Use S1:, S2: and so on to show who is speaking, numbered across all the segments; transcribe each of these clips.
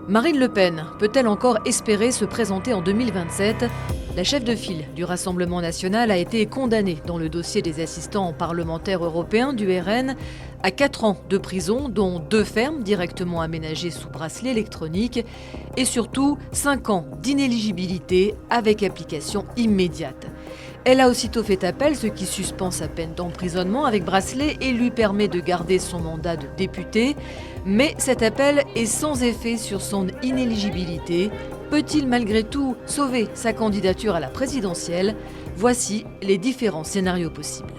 S1: Marine Le Pen peut-elle encore espérer se présenter en 2027 ? La chef de file du Rassemblement national a été condamnée dans le dossier des assistants parlementaires européens du RN à 4 ans de prison, dont 2 fermes directement aménagées sous bracelet électronique et surtout 5 ans d'inéligibilité avec application immédiate. Elle a aussitôt fait appel, ce qui suspend sa peine d'emprisonnement avec bracelet et lui permet de garder son mandat de député. Mais cet appel est sans effet sur son inéligibilité. Peut-il malgré tout sauver sa candidature à la présidentielle ? Voici les différents scénarios possibles.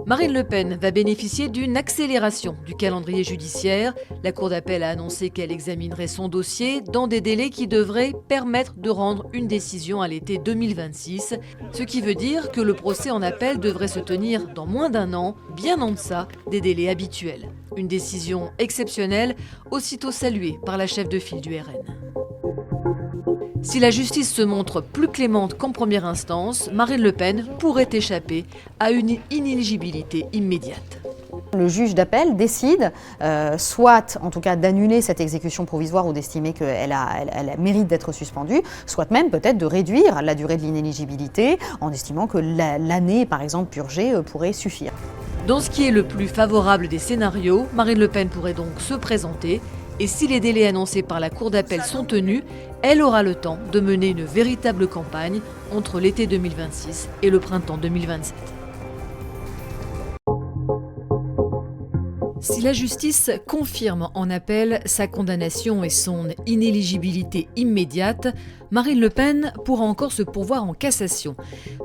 S1: Marine Le Pen va bénéficier d'une accélération du calendrier judiciaire. La Cour d'appel a annoncé qu'elle examinerait son dossier dans des délais qui devraient permettre de rendre une décision à l'été 2026. Ce qui veut dire que le procès en appel devrait se tenir dans moins d'1 an, bien en deçà des délais habituels. Une décision exceptionnelle, aussitôt saluée par la chef de file du RN. Si la justice se montre plus clémente qu'en première instance, Marine Le Pen pourrait échapper à une inéligibilité immédiate.
S2: Le juge d'appel décide soit en tout cas d'annuler cette exécution provisoire ou d'estimer qu'elle mérite d'être suspendue, soit même peut-être de réduire la durée de l'inéligibilité en estimant que l'année par exemple purgée pourrait suffire.
S1: Dans ce qui est le plus favorable des scénarios, Marine Le Pen pourrait donc se présenter. Et si les délais annoncés par la Cour d'appel sont tenus, elle aura le temps de mener une véritable campagne entre l'été 2026 et le printemps 2027. Si la justice confirme en appel sa condamnation et son inéligibilité immédiate, Marine Le Pen pourra encore se pourvoir en cassation.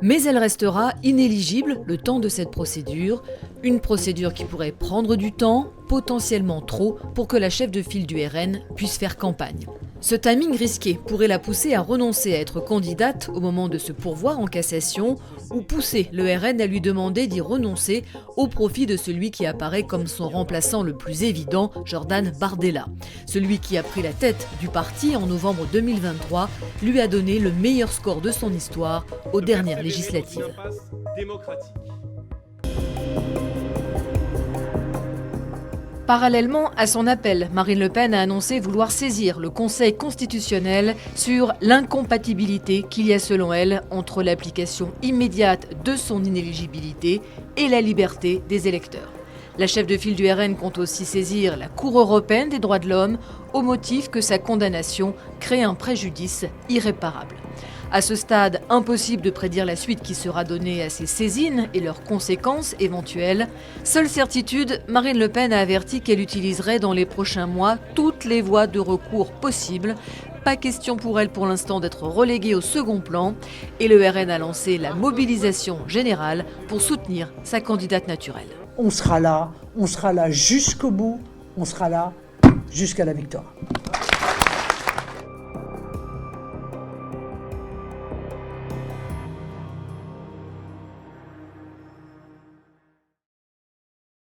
S1: Mais elle restera inéligible le temps de cette procédure, une procédure qui pourrait prendre du temps, potentiellement trop, pour que la chef de file du RN puisse faire campagne. Ce timing risqué pourrait la pousser à renoncer à être candidate au moment de se pourvoir en cassation ou pousser le RN à lui demander d'y renoncer au profit de celui qui apparaît comme son remplaçant le plus évident, Jordan Bardella. Celui qui a pris la tête du parti en novembre 2023 lui a donné le meilleur score de son histoire aux dernières législatives. Parallèlement à son appel, Marine Le Pen a annoncé vouloir saisir le Conseil constitutionnel sur l'incompatibilité qu'il y a selon elle entre l'application immédiate de son inéligibilité et la liberté des électeurs. La chef de file du RN compte aussi saisir la Cour européenne des droits de l'homme au motif que sa condamnation crée un préjudice irréparable. À ce stade, impossible de prédire la suite qui sera donnée à ces saisines et leurs conséquences éventuelles. Seule certitude, Marine Le Pen a averti qu'elle utiliserait dans les prochains mois toutes les voies de recours possibles. Pas question pour elle pour l'instant d'être reléguée au second plan. Et le RN a lancé la mobilisation générale pour soutenir sa candidate naturelle.
S3: On sera là jusqu'au bout, on sera là jusqu'à la victoire.